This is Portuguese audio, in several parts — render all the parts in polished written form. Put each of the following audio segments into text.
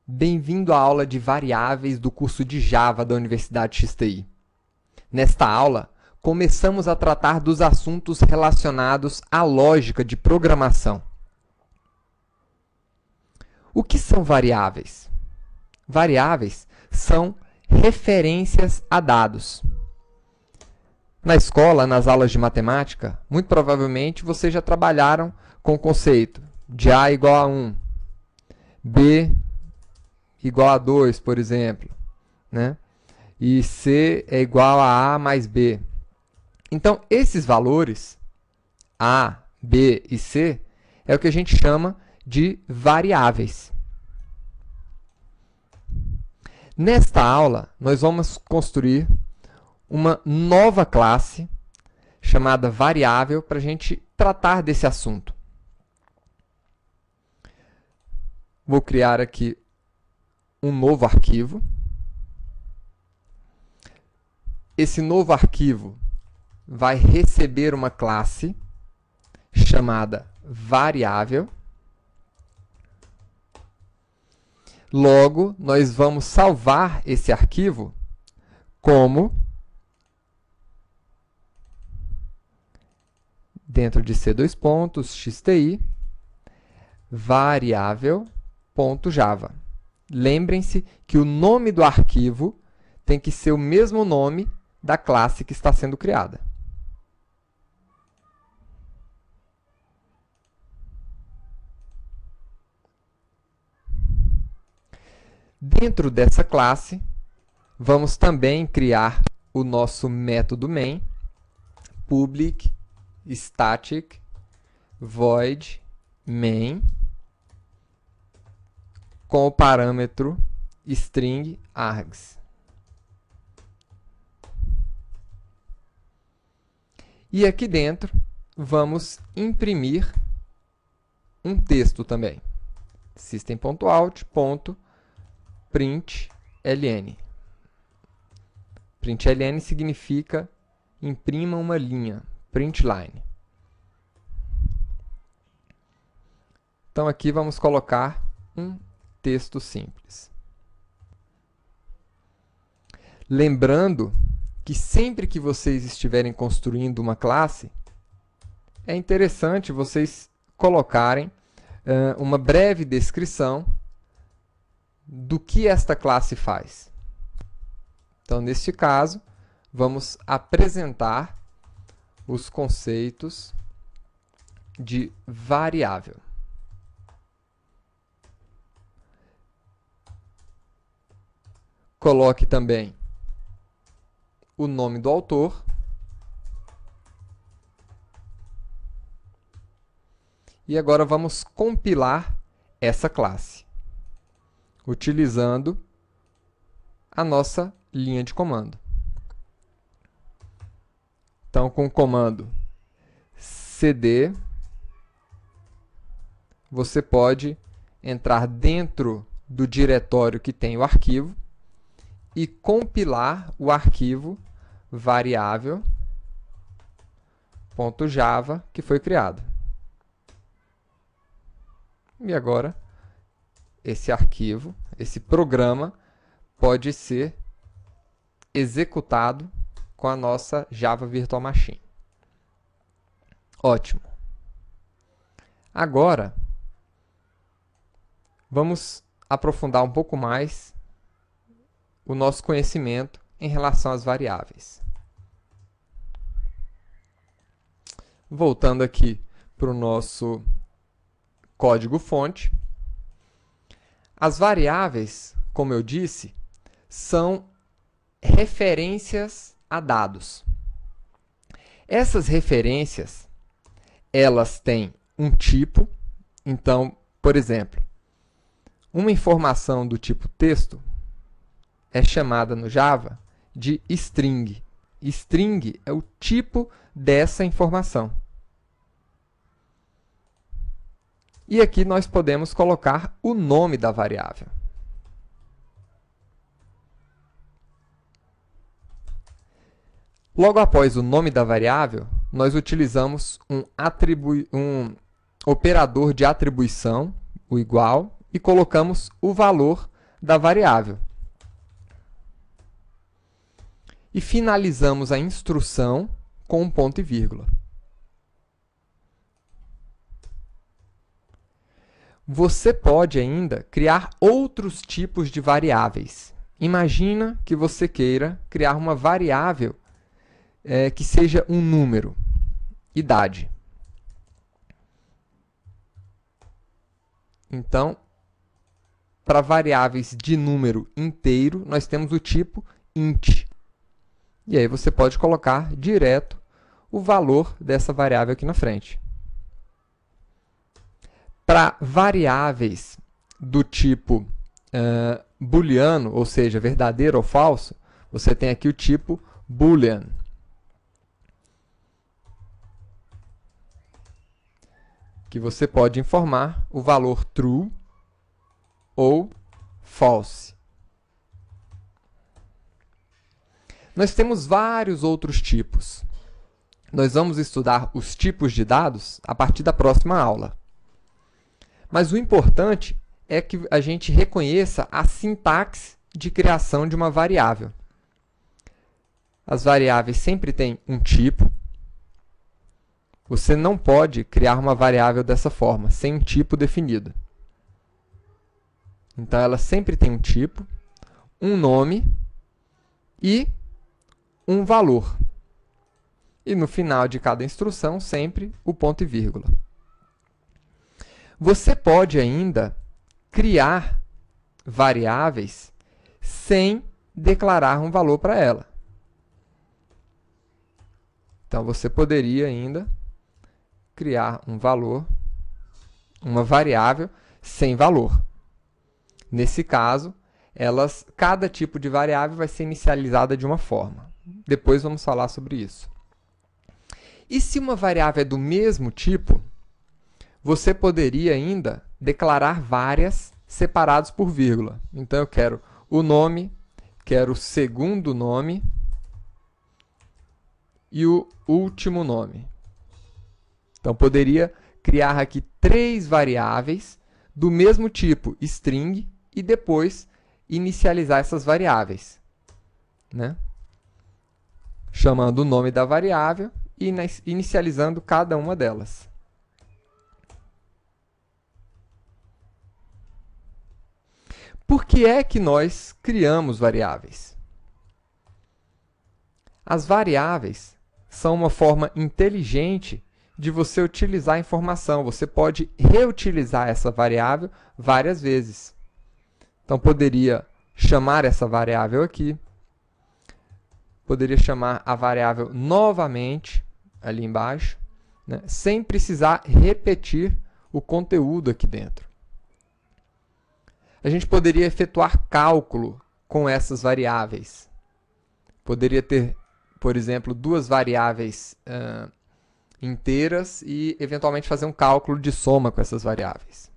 Bem-vindo à aula de variáveis do curso de Java da Universidade XTI. Nesta aula, começamos a tratar dos assuntos relacionados à lógica de programação. O que são variáveis? Variáveis são referências a dados. Na escola, nas aulas de matemática, muito provavelmente vocês já trabalharam com o conceito de A igual a 1, B igual a 2, por exemplo, né? E C é igual a A mais B. Então, esses valores, A, B e C, é o que a gente chama de variáveis. Nesta aula, nós vamos construir uma nova classe chamada variável para a gente tratar desse assunto. Vou criar aqui um novo arquivo. Esse novo arquivo vai receber uma classe chamada variável. Logo, nós vamos salvar esse arquivo como, dentro de C2.xti, variável.java. Lembrem-se que o nome do arquivo tem que ser o mesmo nome da classe que está sendo criada. Dentro dessa classe, vamos também criar o nosso método main, public static void main, com o parâmetro string args. E aqui dentro, vamos imprimir um texto também. system.out.println. Println significa imprima uma linha, println. Então, aqui vamos colocar um texto simples. Lembrando que sempre que vocês estiverem construindo uma classe, é interessante vocês colocarem uma breve descrição do que esta classe faz. Então, neste caso, vamos apresentar os conceitos de variável. Coloque também o nome do autor e agora vamos compilar essa classe, utilizando a nossa linha de comando. Então, com o comando cd, você pode entrar dentro do diretório que tem o arquivo e compilar o arquivo variável.java que foi criado. E agora, esse arquivo, esse programa, pode ser executado com a nossa Java Virtual Machine. Ótimo. Agora, vamos aprofundar um pouco mais o nosso conhecimento em relação às variáveis. Voltando aqui para o nosso código-fonte, as variáveis, como eu disse, são referências a dados. Essas referências, elas têm um tipo. Então, por exemplo, uma informação do tipo texto é chamada no Java de string. String é o tipo dessa informação. E aqui nós podemos colocar o nome da variável. Logo após o nome da variável, nós utilizamos um operador de atribuição, o igual, e colocamos o valor da variável. E finalizamos a instrução com um ponto e vírgula. Você pode ainda criar outros tipos de variáveis. Imagina que você queira criar uma variável que seja um número, idade. Então, para variáveis de número inteiro, nós temos o tipo int. E aí você pode colocar direto o valor dessa variável aqui na frente. Para variáveis do tipo booleano, ou seja, verdadeiro ou falso, você tem aqui o tipo boolean. Que você pode informar o valor true ou false. Nós temos vários outros tipos. Nós vamos estudar os tipos de dados a partir da próxima aula. Mas o importante é que a gente reconheça a sintaxe de criação de uma variável. As variáveis sempre têm um tipo. Você não pode criar uma variável dessa forma, sem um tipo definido. Então, ela sempre tem um tipo, um nome e um valor. E no final de cada instrução, sempre o ponto e vírgula. Você pode ainda criar variáveis sem declarar um valor para ela. Então, você poderia ainda criar um valor, uma variável sem valor. Nesse caso, cada tipo de variável vai ser inicializada de uma forma. Depois vamos falar sobre isso. E se uma variável é do mesmo tipo, você poderia ainda declarar várias separadas por vírgula. Então, eu quero o nome, quero o segundo nome e o último nome. Então, poderia criar aqui 3 variáveis do mesmo tipo, string, e depois inicializar essas variáveis, né? Chamando o nome da variável e inicializando cada uma delas. Por que é que nós criamos variáveis? As variáveis são uma forma inteligente de você utilizar a informação. Você pode reutilizar essa variável várias vezes. Então, poderia chamar essa variável aqui, poderia chamar a variável novamente, ali embaixo, né, sem precisar repetir o conteúdo aqui dentro. A gente poderia efetuar cálculo com essas variáveis. Poderia ter, por exemplo, 2 variáveis inteiras e, eventualmente, fazer um cálculo de soma com essas variáveis.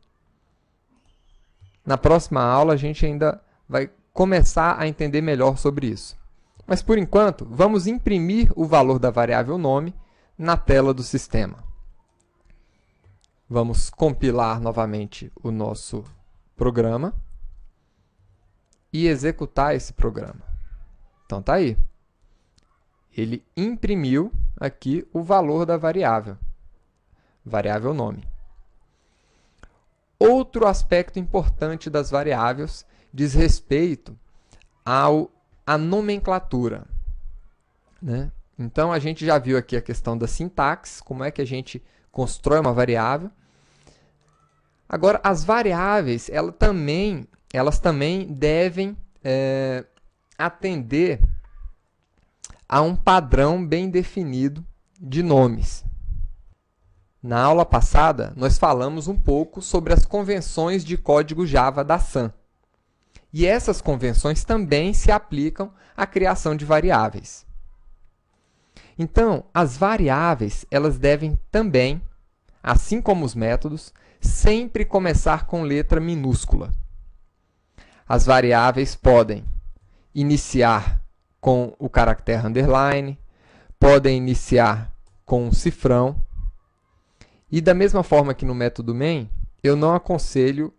Na próxima aula, a gente ainda vai começar a entender melhor sobre isso. Mas, por enquanto, vamos imprimir o valor da variável nome na tela do sistema. Vamos compilar novamente o nosso programa e executar esse programa. Então, está aí. Ele imprimiu aqui o valor da variável nome. Outro aspecto importante das variáveis diz respeito à nomenclatura, né? Então, a gente já viu aqui a questão da sintaxe, como é que a gente constrói uma variável. Agora, as variáveis, elas também devem atender a um padrão bem definido de nomes. Na aula passada, nós falamos um pouco sobre as convenções de código Java da Sun. E essas convenções também se aplicam à criação de variáveis. Então, as variáveis, elas devem também, assim como os métodos, sempre começar com letra minúscula. As variáveis podem iniciar com o caractere underline, podem iniciar com um cifrão. E da mesma forma que no método main, eu não aconselho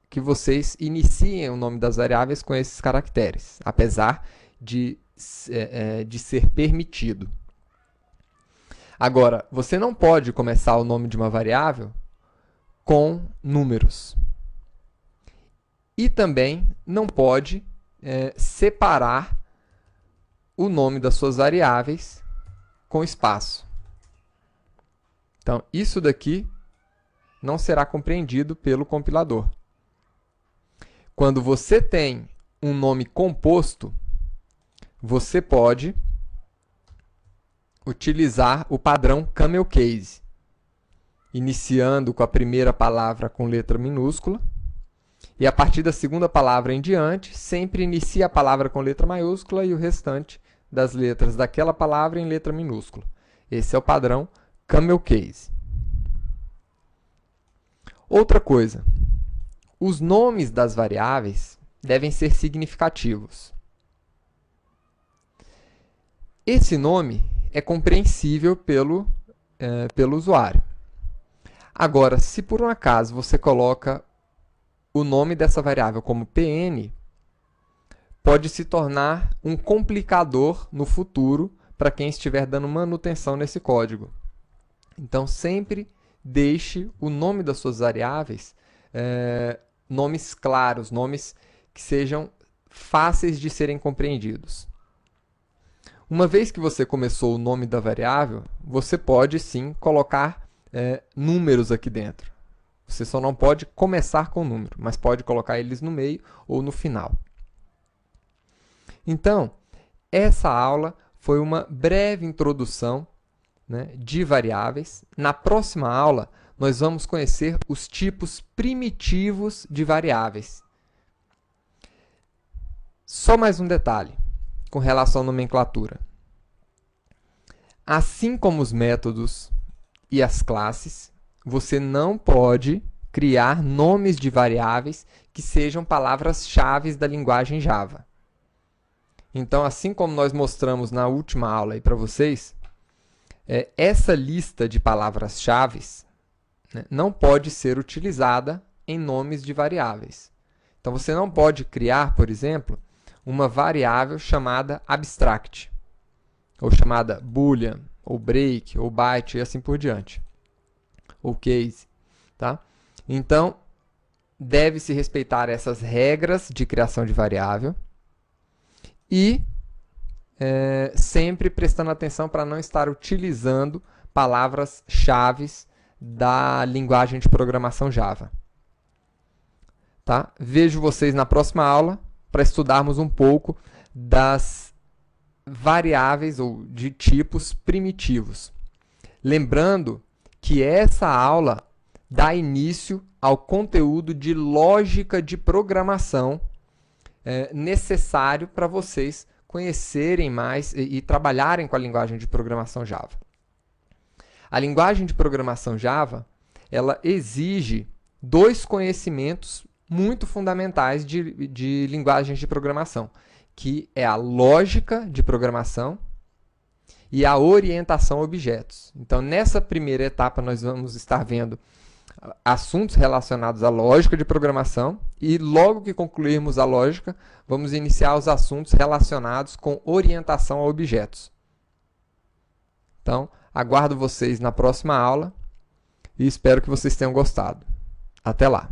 que vocês iniciem o nome das variáveis com esses caracteres, apesar de ser permitido. Agora, você não pode começar o nome de uma variável com números. E também não pode separar o nome das suas variáveis com espaço. Então, isso daqui não será compreendido pelo compilador. Quando você tem um nome composto, você pode utilizar o padrão Camel Case, iniciando com a primeira palavra com letra minúscula, e a partir da segunda palavra em diante, sempre inicia a palavra com letra maiúscula e o restante das letras daquela palavra em letra minúscula. Esse é o padrão Camel Case. Outra coisa, os nomes das variáveis devem ser significativos. Esse nome é compreensível pelo usuário. Agora, se por um acaso você coloca o nome dessa variável como PN, pode se tornar um complicador no futuro para quem estiver dando manutenção nesse código. Então, sempre deixe o nome das suas variáveis nomes claros, nomes que sejam fáceis de serem compreendidos. Uma vez que você começou o nome da variável, você pode sim colocar números aqui dentro. Você só não pode começar com número, mas pode colocar eles no meio ou no final. Então, essa aula foi uma breve introdução, né, de variáveis. Na próxima aula, nós vamos conhecer os tipos primitivos de variáveis. Só mais um detalhe com relação à nomenclatura. Assim como os métodos e as classes, você não pode criar nomes de variáveis que sejam palavras-chave da linguagem Java. Então, assim como nós mostramos na última aula aí para vocês, essa lista de palavras-chave, né, não pode ser utilizada em nomes de variáveis. Então, você não pode criar, por exemplo, uma variável chamada abstract, ou chamada boolean, ou break, ou byte, e assim por diante, ou case. Tá? Então, deve-se respeitar essas regras de criação de variável e sempre prestando atenção para não estar utilizando palavras-chave da linguagem de programação Java. Tá? Vejo vocês na próxima aula para estudarmos um pouco das variáveis ou de tipos primitivos. Lembrando que essa aula dá início ao conteúdo de lógica de programação necessário para vocês conhecerem mais e trabalharem com a linguagem de programação Java. A linguagem de programação Java, ela exige dois conhecimentos muito fundamentais de linguagens de programação, que é a lógica de programação e a orientação a objetos. Então, nessa primeira etapa, nós vamos estar vendo assuntos relacionados à lógica de programação e, logo que concluirmos a lógica, vamos iniciar os assuntos relacionados com orientação a objetos. Então, aguardo vocês na próxima aula e espero que vocês tenham gostado. Até lá!